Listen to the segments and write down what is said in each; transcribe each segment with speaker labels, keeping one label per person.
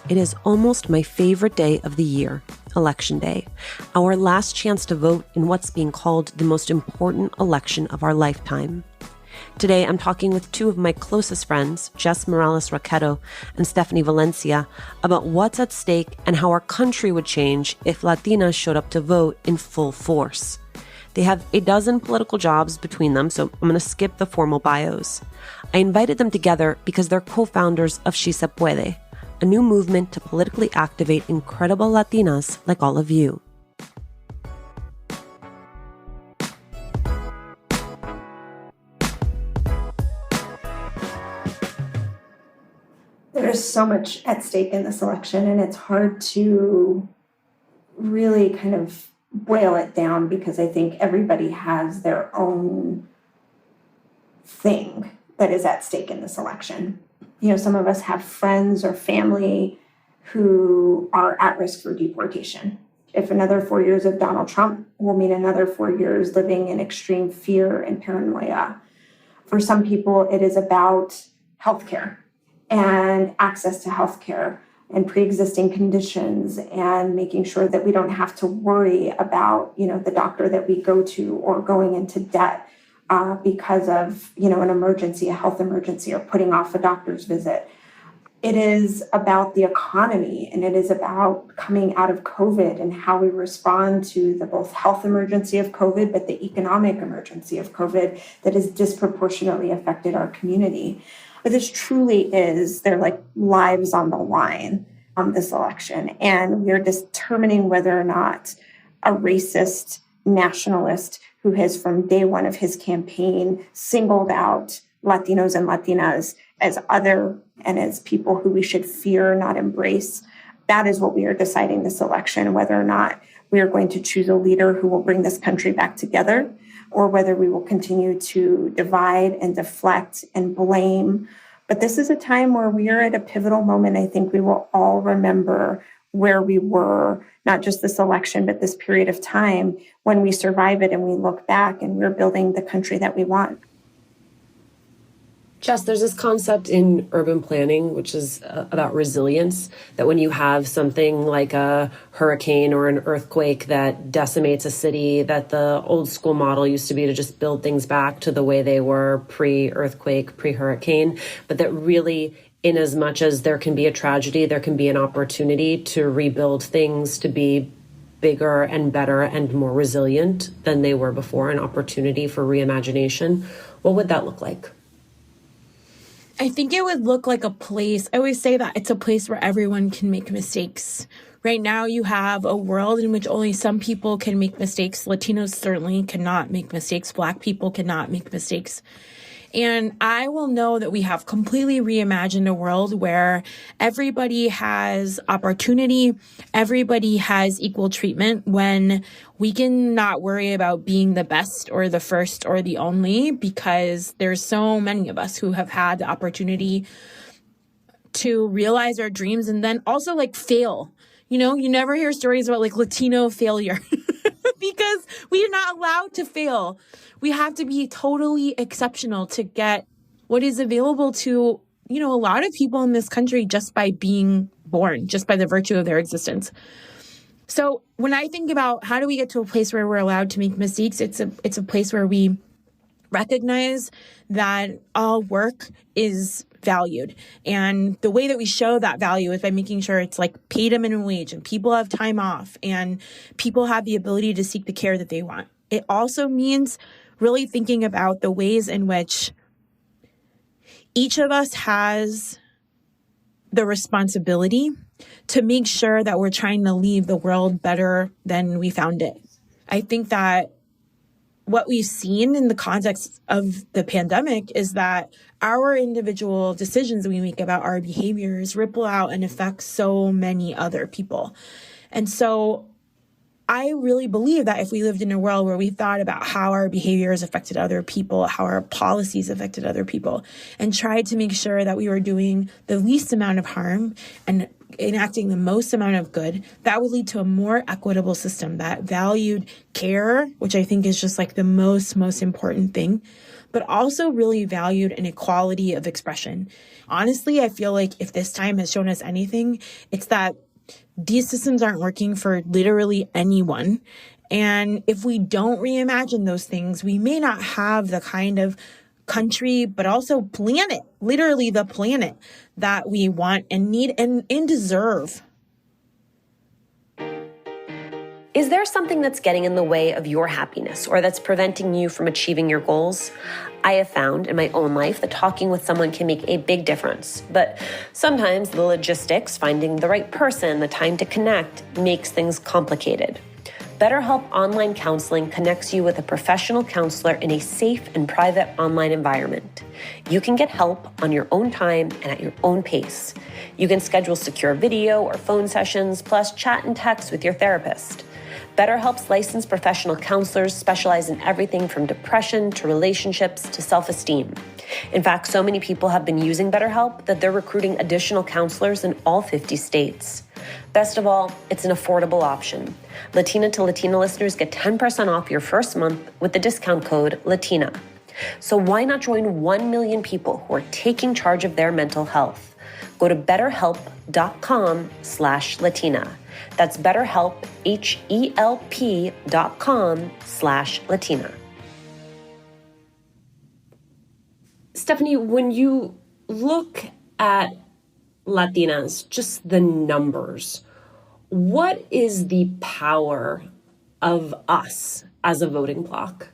Speaker 1: It is almost my favorite day of the year, Election Day, our last chance to vote in what's being called the most important election of our lifetime. Today, I'm talking with two of my closest friends, Jess Rocketto and Stephanie Valencia, about what's at stake and how our country would change if Latinas showed up to vote in full force. They have a dozen political jobs between them, so I'm going to skip the formal bios. I invited them together because they're co-founders of Se Puede, a new movement to politically activate incredible Latinas like all of you.
Speaker 2: There's so much at stake in this election, and it's hard to really kind of boil it down because I think everybody has their own thing that is at stake in this election. You know, some of us have friends or family who are at risk for deportation. If another 4 years of Donald Trump will mean another 4 years living in extreme fear and paranoia. For some people, it is about healthcare and access to healthcare and pre-existing conditions and making sure that we don't have to worry about, the doctor that we go to or going into debt because of, an emergency, a health emergency, or putting off a doctor's visit. It is about the economy, and it is about coming out of COVID and how we respond to the both health emergency of COVID, but the economic emergency of COVID that has disproportionately affected our community. But this truly is, they're like lives on the line on this election. And we're determining whether or not a racist nationalist who has from day one of his campaign singled out Latinos and Latinas as other and as people who we should fear, not embrace. That is what we are deciding this election, whether or not we are going to choose a leader who will bring this country back together, or whether we will continue to divide and deflect and blame. But this is a time where we are at a pivotal moment. I think we will all remember where we were, not just this election, but this period of time when we survive it and we look back and we're building the country that we want.
Speaker 1: Jess, there's this concept in urban planning, which is about resilience, that when you have something like a hurricane or an earthquake that decimates a city, that the old school model used to be to just build things back to the way they were pre-earthquake, pre-hurricane, but that really, in as much as there can be a tragedy, there can be an opportunity to rebuild things to be bigger and better and more resilient than they were before, an opportunity for reimagination. What would that look like?
Speaker 3: I think it would look like a place. I always say that it's a place where everyone can make mistakes. Right now, you have a world in which only some people can make mistakes. Latinos certainly cannot make mistakes. Black people cannot make mistakes. And I will know that we have completely reimagined a world where everybody has opportunity, everybody has equal treatment, when we can not worry about being the best or the first or the only, because there's so many of us who have had the opportunity to realize our dreams and then also fail. You never hear stories about Latino failure because we are not allowed to fail. We have to be totally exceptional to get what is available to, a lot of people in this country just by being born, just by the virtue of their existence. So when I think about how do we get to a place where we're allowed to make mistakes, it's a place where we recognize that all work is valued. And the way that we show that value is by making sure it's paid a minimum wage and people have time off and people have the ability to seek the care that they want. It also means really thinking about the ways in which each of us has the responsibility to make sure that we're trying to leave the world better than we found it. I think that what we've seen in the context of the pandemic is that our individual decisions that we make about our behaviors ripple out and affect so many other people. And so I really believe that if we lived in a world where we thought about how our behaviors affected other people, how our policies affected other people, and tried to make sure that we were doing the least amount of harm and enacting the most amount of good, that would lead to a more equitable system that valued care, which I think is just like the most important thing, but also really valued an equality of expression. Honestly, I feel like if this time has shown us anything, it's that these systems aren't working for literally anyone. And if we don't reimagine those things, we may not have the kind of country, but also planet, literally the planet that we want and need and deserve.
Speaker 1: Is there something that's getting in the way of your happiness or that's preventing you from achieving your goals? I have found in my own life that talking with someone can make a big difference, but sometimes the logistics, finding the right person, the time to connect, makes things complicated. BetterHelp Online Counseling connects you with a professional counselor in a safe and private online environment. You can get help on your own time and at your own pace. You can schedule secure video or phone sessions, plus chat and text with your therapist. BetterHelp's licensed professional counselors specialize in everything from depression to relationships to self-esteem. In fact, so many people have been using BetterHelp that they're recruiting additional counselors in all 50 states. Best of all, it's an affordable option. Latina to Latina listeners get 10% off your first month with the discount code LATINA. So why not join 1 million people who are taking charge of their mental health? Go to betterhelp.com/Latina. That's BetterHelp, HELP.com/Latina. Stephanie, when you look at Latinas, just the numbers, what is the power of us as a voting bloc?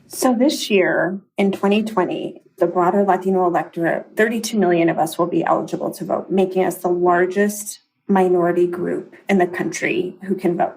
Speaker 2: So this year, in 2020, the broader Latino electorate, 32 million of us will be eligible to vote, making us the largest minority group in the country who can vote.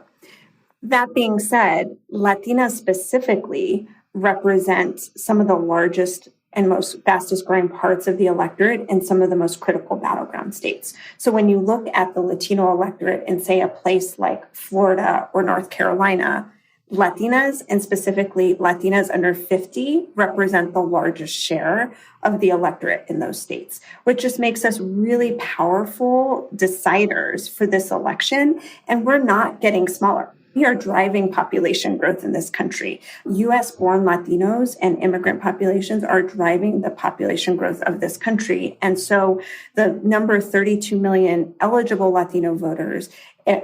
Speaker 2: That being said, Latinas specifically represent some of the largest and most fastest growing parts of the electorate in some of the most critical battleground states. So when you look at the Latino electorate in, say, a place like Florida or North Carolina, Latinas, and specifically Latinas under 50, represent the largest share of the electorate in those states, which just makes us really powerful deciders for this election. And we're not getting smaller. We are driving population growth in this country. U.S.-born Latinos and immigrant populations are driving the population growth of this country. And so the number 32 million eligible Latino voters,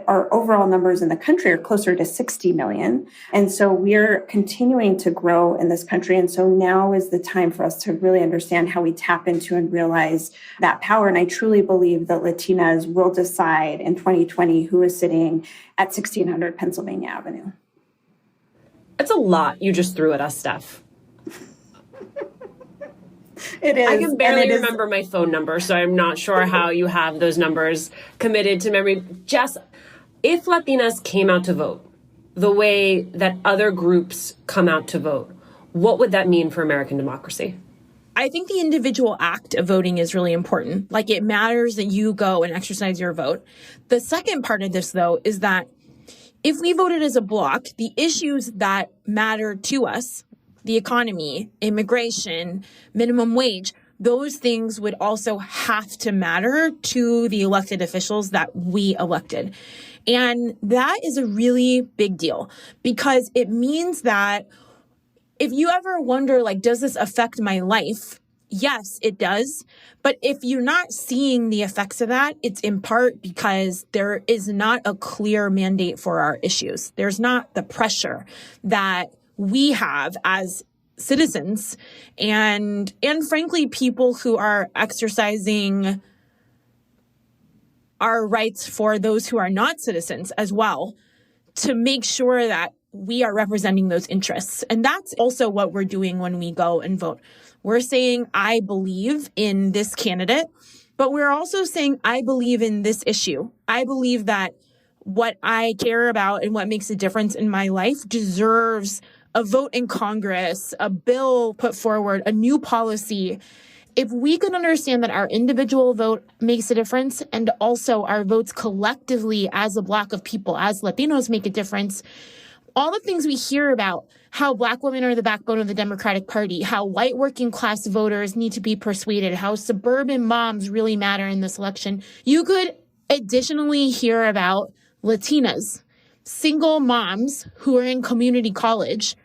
Speaker 2: our overall numbers in the country are closer to 60 million. And so we're continuing to grow in this country. And so now is the time for us to really understand how we tap into and realize that power. And I truly believe that Latinas will decide in 2020 who is sitting at 1600 Pennsylvania Avenue.
Speaker 1: That's a lot you just threw at us, Steph.
Speaker 2: It is.
Speaker 1: I can barely remember my phone number, so I'm not sure how you have those numbers committed to memory. Jess, if Latinas came out to vote the way that other groups come out to vote, what would that mean for American democracy?
Speaker 3: I think the individual act of voting is really important. Like, it matters that you go and exercise your vote. The second part of this, though, is that if we voted as a bloc, the issues that matter to us, the economy, immigration, minimum wage, those things would also have to matter to the elected officials that we elected. And that is a really big deal, because it means that if you ever wonder, like, does this affect my life? Yes, it does. But if you're not seeing the effects of that, it's in part because there is not a clear mandate for our issues. There's not the pressure that we have as citizens and frankly, people who are exercising our rights for those who are not citizens as well, to make sure that we are representing those interests. And that's also what we're doing when we go and vote. We're saying, I believe in this candidate, but we're also saying, I believe in this issue. I believe that what I care about and what makes a difference in my life deserves a vote in Congress, a bill put forward, a new policy. If we could understand that our individual vote makes a difference and also our votes collectively as a block of people, as Latinos, make a difference, all the things we hear about, how Black women are the backbone of the Democratic Party, how white working class voters need to be persuaded, how suburban moms really matter in this election, you could additionally hear about Latinas, single moms who are in community college,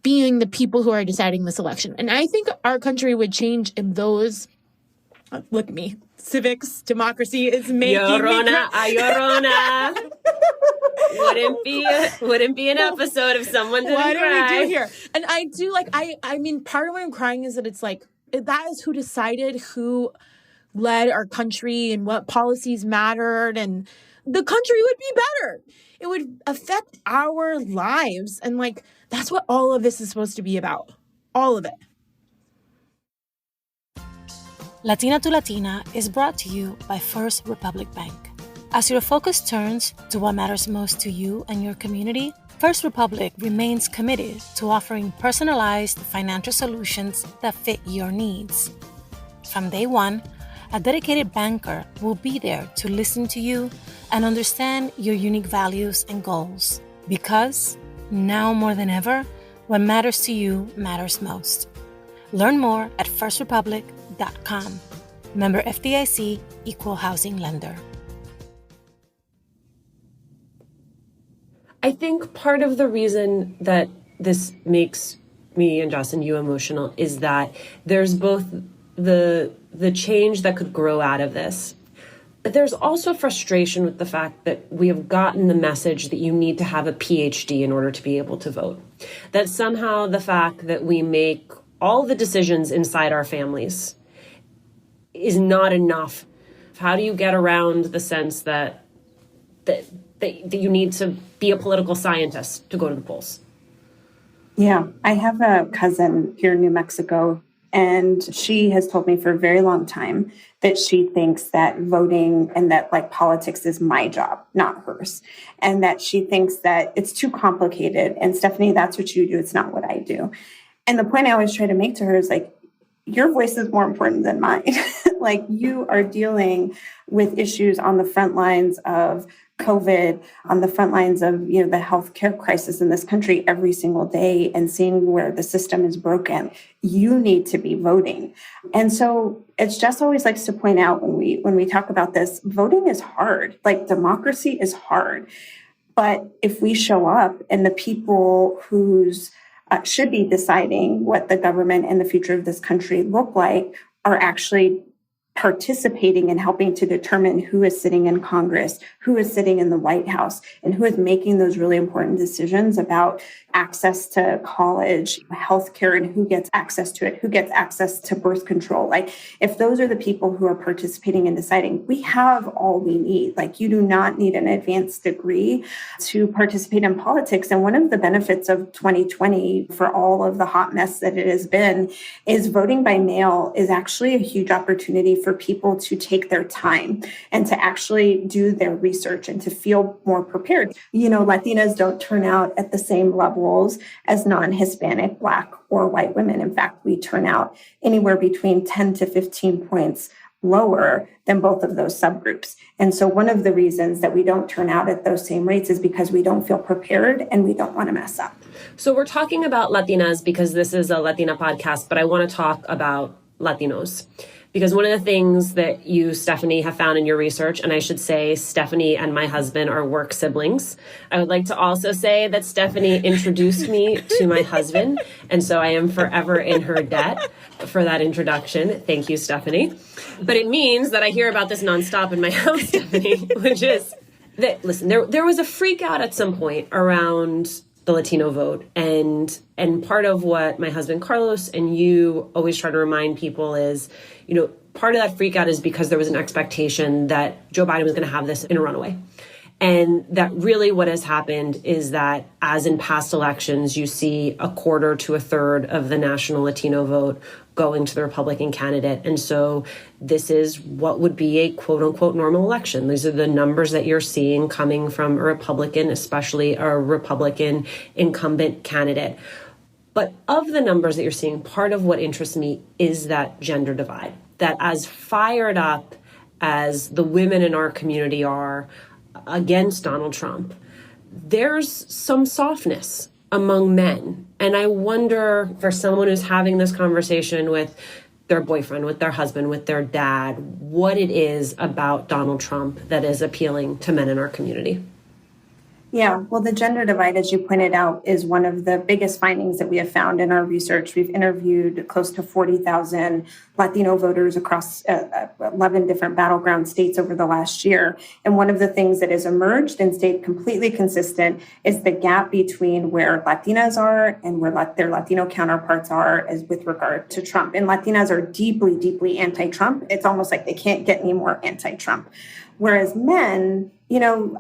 Speaker 3: being the people who are deciding this election. And I think our country would change if those, look at me, civics, democracy is making
Speaker 1: Llorona, Llorona. Wouldn't be an episode if someone didn't cry.
Speaker 3: What do we do here? And I do like, I mean, part of why I'm crying is that it's like, that is who decided who led our country and what policies mattered, and the country would be better. It would affect our lives. And like, that's what all of this is supposed to be about. All of it.
Speaker 4: Latina to Latina is brought to you by First Republic Bank. As your focus turns to what matters most to you and your community, First Republic remains committed to offering personalized financial solutions that fit your needs. From day one, a dedicated banker will be there to listen to you and understand your unique values and goals. Because now more than ever, what matters to you matters most. Learn more at firstrepublic.com. Member FDIC, Equal Housing Lender.
Speaker 1: I think part of the reason that this makes me and Jess and you emotional is that there's both the change that could grow out of this. But there's also frustration with the fact that we have gotten the message that you need to have a PhD in order to be able to vote. That somehow the fact that we make all the decisions inside our families is not enough. How do you get around the sense that you need to be a political scientist to go to the polls?
Speaker 2: Yeah, I have a cousin here in New Mexico, and she has told me for a very long time that she thinks that voting and that like politics is my job, not hers. And that she thinks that it's too complicated. And Stephanie, that's what you do. It's not what I do. And the point I always try to make to her is like, your voice is more important than mine. Like, you are dealing with issues on the front lines of COVID, on the front lines of, the healthcare crisis in this country every single day, and seeing where the system is broken. You need to be voting. And so it's just always likes to point out when we talk about this, voting is hard. Like, democracy is hard. But if we show up and the people who's should be deciding what the government and the future of this country look like are actually participating in helping to determine who is sitting in Congress, who is sitting in the White House, and who is making those really important decisions about access to college, healthcare, and who gets access to it, who gets access to birth control. Like, if those are the people who are participating in deciding, we have all we need. Like, you do not need an advanced degree to participate in politics. And one of the benefits of 2020, for all of the hot mess that it has been, is voting by mail is actually a huge opportunity for people to take their time and to actually do their research and to feel more prepared. Latinas don't turn out at the same levels as non-Hispanic, Black, or white women. In fact, we turn out anywhere between 10 to 15 points lower than both of those subgroups. And so one of the reasons that we don't turn out at those same rates is because we don't feel prepared and we don't want to mess up.
Speaker 1: So we're talking about Latinas because this is a Latina podcast, but I want to talk about Latinos. Because one of the things that you, Stephanie, have found in your research, and I should say Stephanie and my husband are work siblings. I would like to also say that Stephanie introduced me to my husband, and so I am forever in her debt for that introduction. Thank you, Stephanie. But it means that I hear about this nonstop in my house, Stephanie, which is that, listen, there was a freak out at some point around the Latino vote. And part of what my husband Carlos and you always try to remind people is, part of that freak out is because there was an expectation that Joe Biden was going to have this in a runaway. And that really what has happened is that, as in past elections, you see a quarter to a third of the national Latino vote going to the Republican candidate. And so this is what would be a quote unquote normal election. These are the numbers that you're seeing coming from a Republican, especially a Republican incumbent candidate. But of the numbers that you're seeing, part of what interests me is that gender divide, that as fired up as the women in our community are against Donald Trump, there's some softness among men. And I wonder, for someone who's having this conversation with their boyfriend, with their husband, with their dad, what it is about Donald Trump that is appealing to men in our community.
Speaker 2: Yeah, well, the gender divide, as you pointed out, is one of the biggest findings that we have found in our research. We've interviewed close to 40,000 Latino voters across 11 different battleground states over the last year. And one of the things that has emerged and stayed completely consistent is the gap between where Latinas are and where their Latino counterparts are as with regard to Trump. And Latinas are deeply, deeply anti-Trump. It's almost like they can't get any more anti-Trump. Whereas men,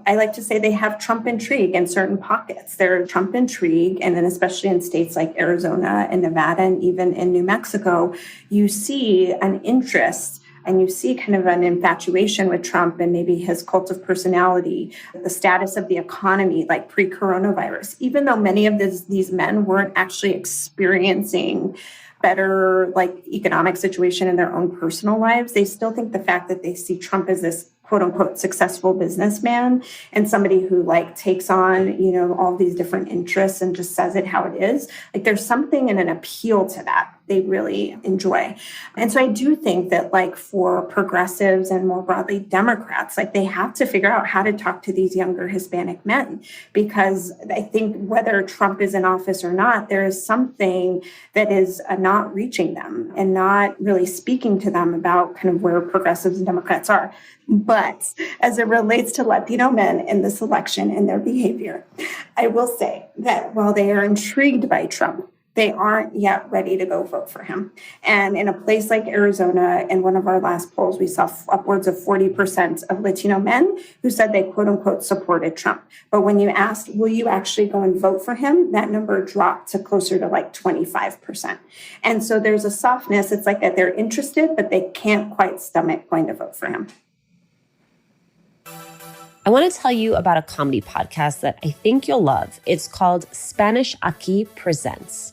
Speaker 2: I like to say they have Trump intrigue in certain pockets. They're Trump intrigue, and then especially in states like Arizona and Nevada and even in New Mexico, you see an interest and you see kind of an infatuation with Trump and maybe his cult of personality, the status of the economy, like pre-coronavirus, even though many of these men weren't actually experiencing better economic situation in their own personal lives, they still think the fact that they see Trump as this quote unquote successful businessman and somebody who takes on, all these different interests and just says it how it is. There's something in an appeal to that they really enjoy. And so I do think that for progressives and more broadly Democrats, they have to figure out how to talk to these younger Hispanic men, because I think whether Trump is in office or not, there is something that is not reaching them and not really speaking to them about kind of where progressives and Democrats are. But as it relates to Latino men in this election and their behavior, I will say that while they are intrigued by Trump, they aren't yet ready to go vote for him. And in a place like Arizona, in one of our last polls, we saw upwards of 40% of Latino men who said they quote unquote supported Trump. But when you asked, will you actually go and vote for him? That number dropped to closer to 25%. And so there's a softness. It's like that they're interested, but they can't quite stomach going to vote for him.
Speaker 1: I want to tell you about a comedy podcast that I think you'll love. It's called Spanish Aki Presents.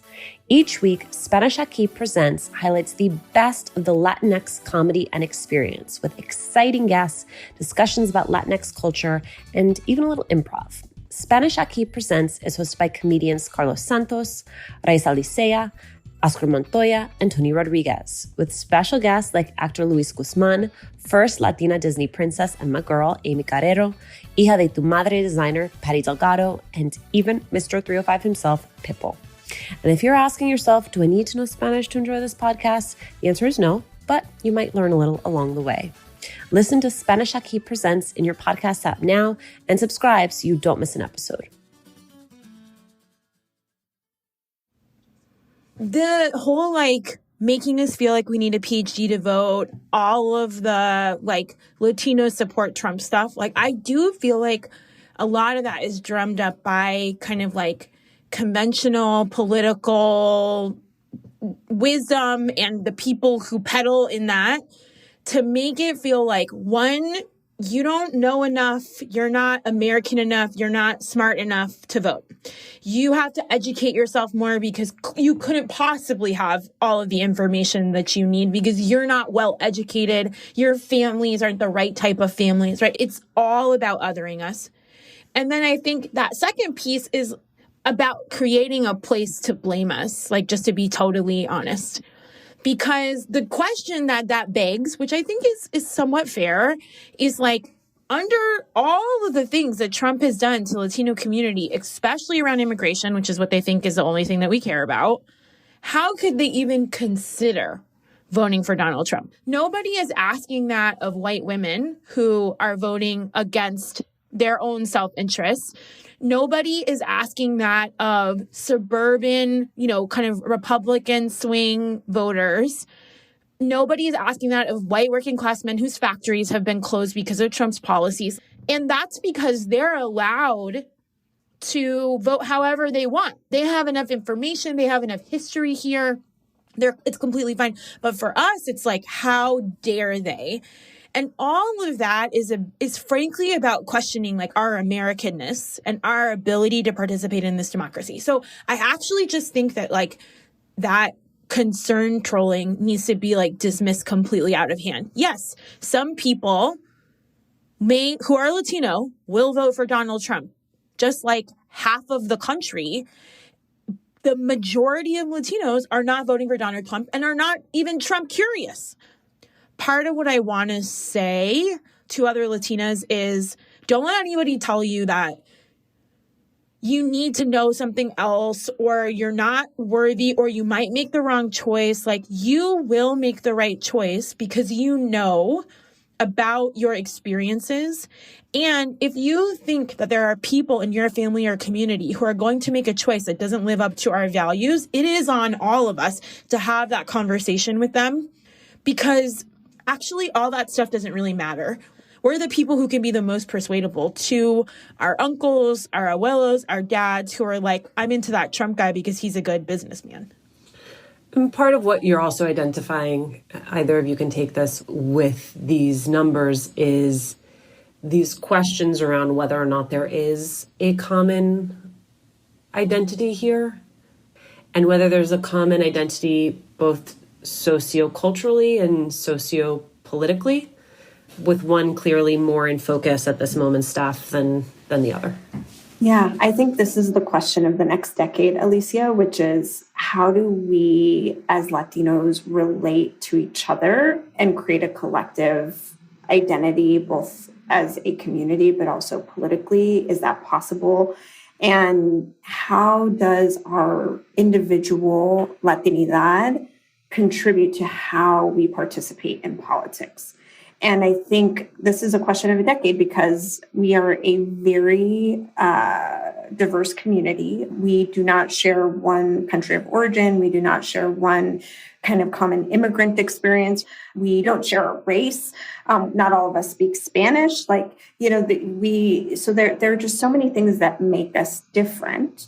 Speaker 1: Each week, Spanish Aki Presents highlights the best of the Latinx comedy and experience with exciting guests, discussions about Latinx culture, and even a little improv. Spanish Aki Presents is hosted by comedians Carlos Santos, Raiza Licea, Oscar Montoya, and Tony Rodriguez, with special guests like actor Luis Guzman, first Latina Disney princess and my girl, Amy Carrero, hija de tu madre designer, Patty Delgado, and even Mr. 305 himself, Pitbull. And if you're asking yourself, do I need to know Spanish to enjoy this podcast? The answer is no, but you might learn a little along the way. Listen to Spanish Aki Presents in your podcast app now and subscribe so you don't miss an episode.
Speaker 3: The whole making us feel like we need a PhD to vote, all of the Latino support Trump stuff, I do feel like a lot of that is drummed up by kind of conventional political wisdom and the people who peddle in that to make it feel one, you don't know enough, you're not American enough, you're not smart enough to vote. You have to educate yourself more because you couldn't possibly have all of the information that you need because you're not well educated. Your families aren't the right type of families, right? It's all about othering us. And then I think that second piece is about creating a place to blame us, just to be totally honest. Because the question that begs, which I think is somewhat fair, is under all of the things that Trump has done to the Latino community, especially around immigration, which is what they think is the only thing that we care about, how could they even consider voting for Donald Trump? Nobody is asking that of white women who are voting against their own self-interest. Nobody is asking that of suburban, kind of Republican swing voters. Nobody is asking that of white working class men whose factories have been closed because of Trump's policies. And that's because they're allowed to vote however they want. They have enough information. They have enough history here. It's completely fine. But for us, it's how dare they? And all of that is frankly about questioning like our Americanness and our ability to participate in this democracy. So I actually just think that like that concern trolling needs to be like dismissed completely out of hand. Yes, some people who are Latino will vote for Donald Trump, just like half of the country. The majority of Latinos are not voting for Donald Trump and are not even Trump curious. Part of what I want to say to other Latinas is don't let anybody tell you that you need to know something else or you're not worthy or you might make the wrong choice. Like you will make the right choice because you know about your experiences. And if you think that there are people in your family or community who are going to make a choice that doesn't live up to our values, it is on all of us to have that conversation with them because actually all that stuff doesn't really matter. We're the people who can be the most persuadable to our uncles, our abuelos, our dads who are like, I'm into that Trump guy because he's a good businessman.
Speaker 1: And part of what you're also identifying, either of you can take this with these numbers, is these questions around whether or not there is a common identity here and whether there's a common identity both socioculturally and sociopolitically, with one clearly more in focus at this moment's staff than the other.
Speaker 2: Yeah, I think this is the question of the next decade, Alicia, which is how do we as Latinos relate to each other and create a collective identity, both as a community, but also politically? Is that possible? And how does our individual Latinidad contribute to how we participate in politics? And I think this is a question of a decade because we are a very diverse community. We do not share one country of origin. We do not share one kind of common immigrant experience. We don't share a race. Not all of us speak Spanish. So there are just so many things that make us different.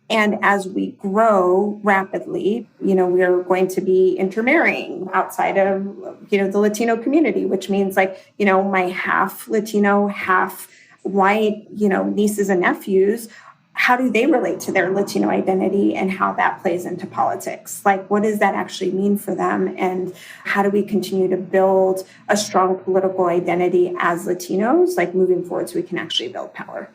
Speaker 2: And as we grow rapidly, we are going to be intermarrying outside of, the Latino community, which means my half Latino, half white, nieces and nephews, how do they relate to their Latino identity and how that plays into politics? Like, what does that actually mean for them? And how do we continue to build a strong political identity as Latinos, moving forward so we can actually build power?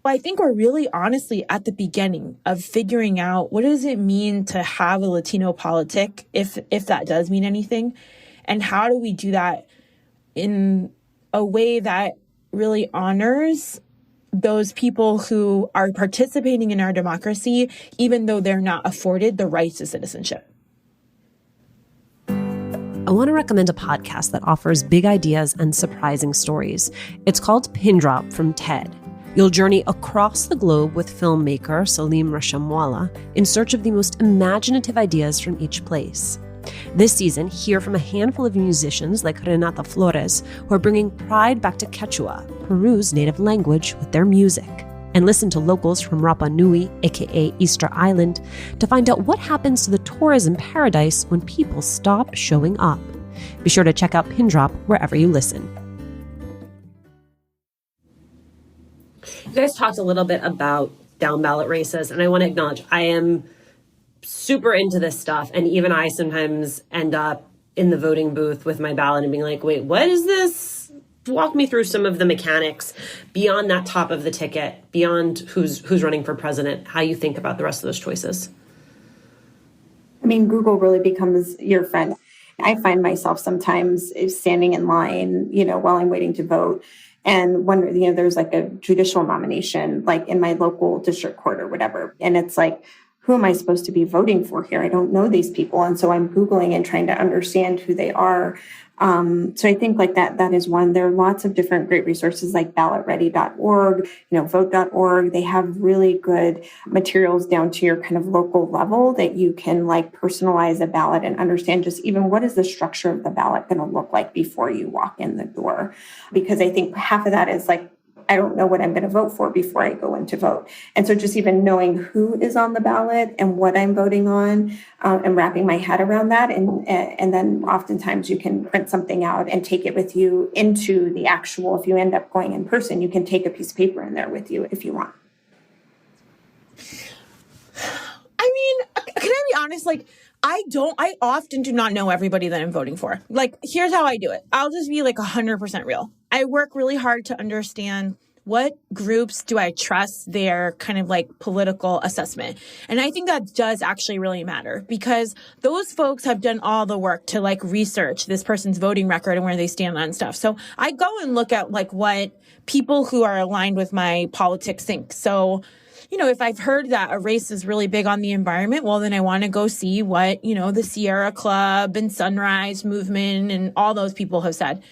Speaker 3: Well, I think we're really honestly at the beginning of figuring out what does it mean to have a Latino politic, if that does mean anything, and how do we do that in a way that really honors those people who are participating in our democracy, even though they're not afforded the rights to citizenship.
Speaker 1: I want to recommend a podcast that offers big ideas and surprising stories. It's called Pin Drop from TED. You'll journey across the globe with filmmaker Salim Rashamwala in search of the most imaginative ideas from each place. This season, hear from a handful of musicians like Renata Flores, who are bringing pride back to Quechua, Peru's native language, with their music. And listen to locals from Rapa Nui, aka Easter Island, to find out what happens to the tourism paradise when people stop showing up. Be sure to check out Pin Drop wherever you listen. You guys talked a little bit about down ballot races, and I want to acknowledge I am super into this stuff. And even I sometimes end up in the voting booth with my ballot and being like, wait, what is this? Walk me through some of the mechanics beyond that top of the ticket, beyond who's running for president, how you think about the rest of those choices.
Speaker 2: I mean, Google really becomes your friend. I find myself sometimes standing in line, while I'm waiting to vote. And when, there's like a judicial nomination, like in my local district court or whatever. And it's like, who am I supposed to be voting for here? I don't know these people. And so I'm Googling and trying to understand who they are. So I think that is one. There are lots of different great resources like ballotready.org, vote.org. They have really good materials down to your kind of local level that you can personalize a ballot and understand just even what is the structure of the ballot going to look like before you walk in the door. Because I think half of that is I don't know what I'm going to vote for before I go in to vote. And so just even knowing who is on the ballot and what I'm voting on, and wrapping my head around that. And then oftentimes you can print something out and take it with you into the actual, if you end up going in person, you can take a piece of paper in there with you if you want.
Speaker 3: I mean, can I be honest? Like, I often do not know everybody that I'm voting for. Like, here's how I do it. I'll just be like 100% real. I work really hard to understand what groups do I trust their kind of like political assessment. And I think that does actually really matter because those folks have done all the work to like research this person's voting record and where they stand on stuff. So I go and look at like what people who are aligned with my politics think. So, you know, if I've heard that a race is really big on the environment, well, then I want to go see what, you know, the Sierra Club and Sunrise Movement and all those people have said.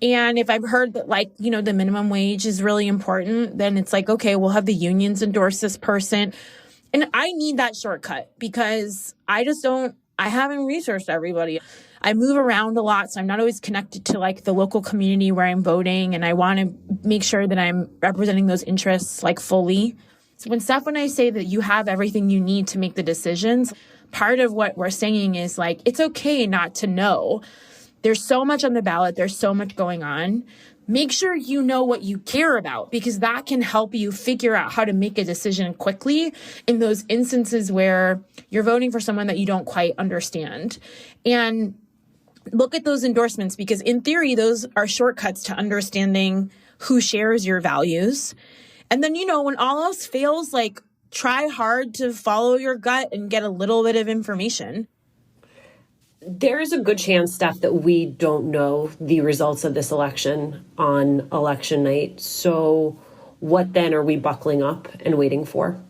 Speaker 3: And if I've heard that, like, you know, the minimum wage is really important, then it's like, okay, we'll have the unions endorse this person. And I need that shortcut because I haven't researched everybody. I move around a lot, so I'm not always connected to like the local community where I'm voting. And I want to make sure that I'm representing those interests like fully. So when Steph and I say that you have everything you need to make the decisions, part of what we're saying is like, it's okay not to know. There's so much on the ballot. There's so much going on. Make sure you know what you care about because that can help you figure out how to make a decision quickly in those instances where you're voting for someone that you don't quite understand. And look at those endorsements because in theory, those are shortcuts to understanding who shares your values. And then, you know, when all else fails, like try hard to follow your gut and get a little bit of information.
Speaker 1: There's a good chance, Steph, that we don't know the results of this election on election night. So what then are we buckling up and waiting for?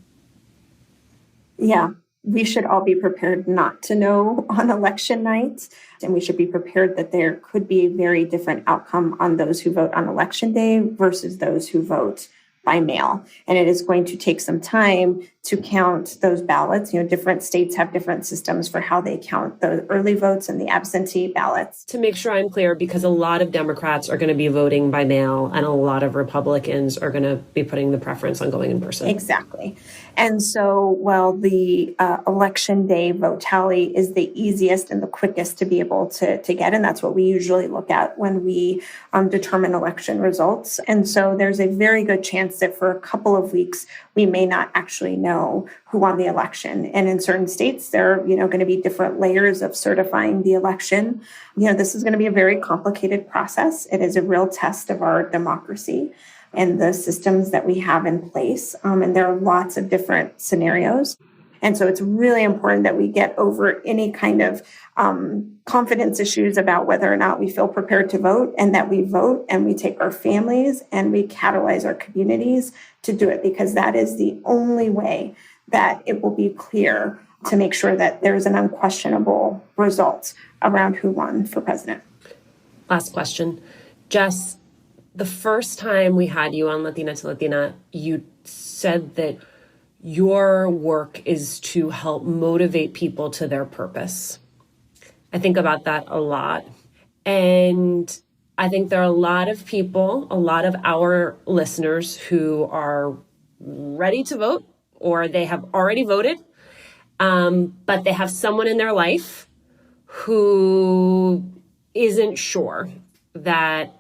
Speaker 2: Yeah, we should all be prepared not to know on election night. And we should be prepared that there could be a very different outcome on those who vote on election day versus those who vote by mail. And it is going to take some time to count those ballots. You know, different states have different systems for how they count the early votes and the absentee ballots.
Speaker 1: To make sure I'm clear, because a lot of Democrats are going to be voting by mail and a lot of Republicans are going to be putting the preference on going in person.
Speaker 2: Exactly. And so while the election day vote tally is the easiest and the quickest to be able to get, and that's what we usually look at when we determine election results. And so there's a very good chance that for a couple of weeks, we may not actually know who won the election. And in certain states, there are, going to be different layers of certifying the election. This is going to be a very complicated process. It is a real test of our democracy and the systems that we have in place. And there are lots of different scenarios. And so it's really important that we get over any kind of confidence issues about whether or not we feel prepared to vote, and that we vote and we take our families and we catalyze our communities to do it, because that is the only way that it will be clear to make sure that there's an unquestionable result around who won for president.
Speaker 1: Last question. Jess, the first time we had you on Latina to Latina, you said that your work is to help motivate people to their purpose. I think about that a lot. And I think there are a lot of people, a lot of our listeners who are ready to vote, or they have already voted, but they have someone in their life who isn't sure that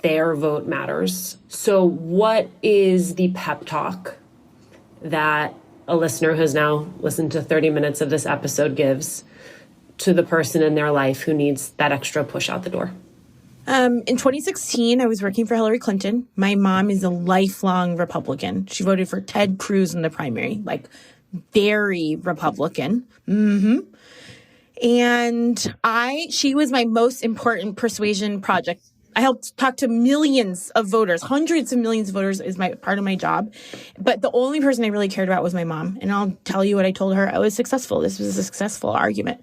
Speaker 1: their vote matters. So what is the pep talk that a listener who's now listened to 30 minutes of this episode gives to the person in their life who needs that extra push out the door?
Speaker 3: In 2016, I was working for Hillary Clinton. My mom is a lifelong Republican. She voted for Ted Cruz in the primary, like very Republican. And she was my most important persuasion project. I helped talk to millions of voters, hundreds of millions of voters is part of my job. But the only person I really cared about was my mom. And I'll tell you what I told her. I was successful. This was a successful argument,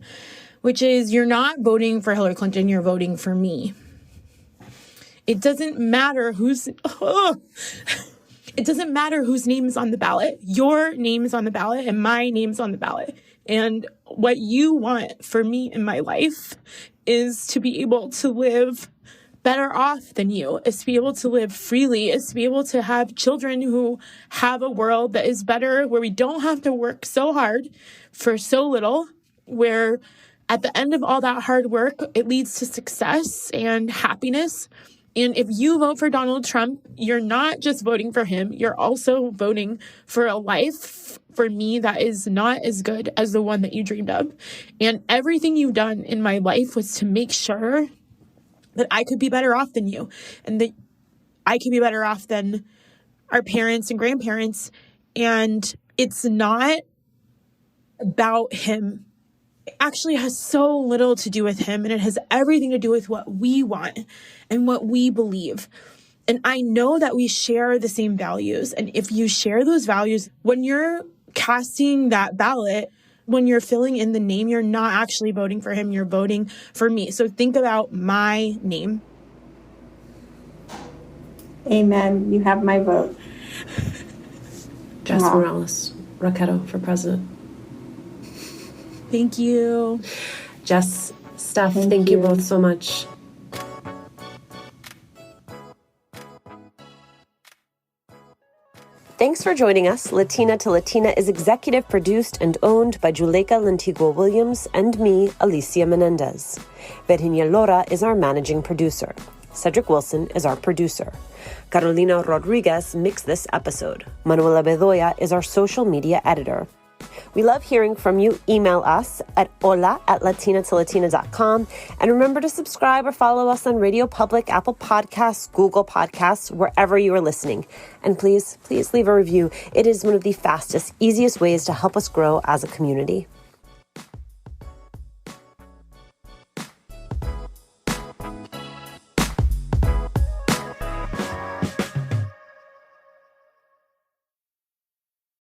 Speaker 3: which is you're not voting for Hillary Clinton. You're voting for me. It doesn't matter it doesn't matter whose name is on the ballot. Your name is on the ballot and my name's on the ballot. And what you want for me in my life is to be able to live better off than you, is to be able to live freely, is to be able to have children who have a world that is better, where we don't have to work so hard for so little, where at the end of all that hard work, it leads to success and happiness. And if you vote for Donald Trump, you're not just voting for him, you're also voting for a life, for me, that is not as good as the one that you dreamed of. And everything you've done in my life was to make sure that I could be better off than you, and that I could be better off than our parents and grandparents. And it's not about him. It actually has so little to do with him, and it has everything to do with what we want and what we believe. And I know that we share the same values. And if you share those values, when you're casting that ballot, when you're filling in the name, you're not actually voting for him, you're voting for me. So think about my name.
Speaker 2: Amen. You have my vote.
Speaker 1: Jess Morales, Rocketto for president.
Speaker 3: Thank you.
Speaker 1: Jess, Steph, thank you both so much. Thanks for joining us. Latina to Latina is executive produced and owned by Juleka Lantigua Williams and me, Alicia Menendez. Virginia Lora is our managing producer. Cedric Wilson is our producer. Carolina Rodriguez mixed this episode. Manuela Bedoya is our social media editor. We love hearing from you. Email us at hola@latinatolatina.com. And remember to subscribe or follow us on Radio Public, Apple Podcasts, Google Podcasts, wherever you are listening. And please leave a review. It is one of the fastest, easiest ways to help us grow as a community.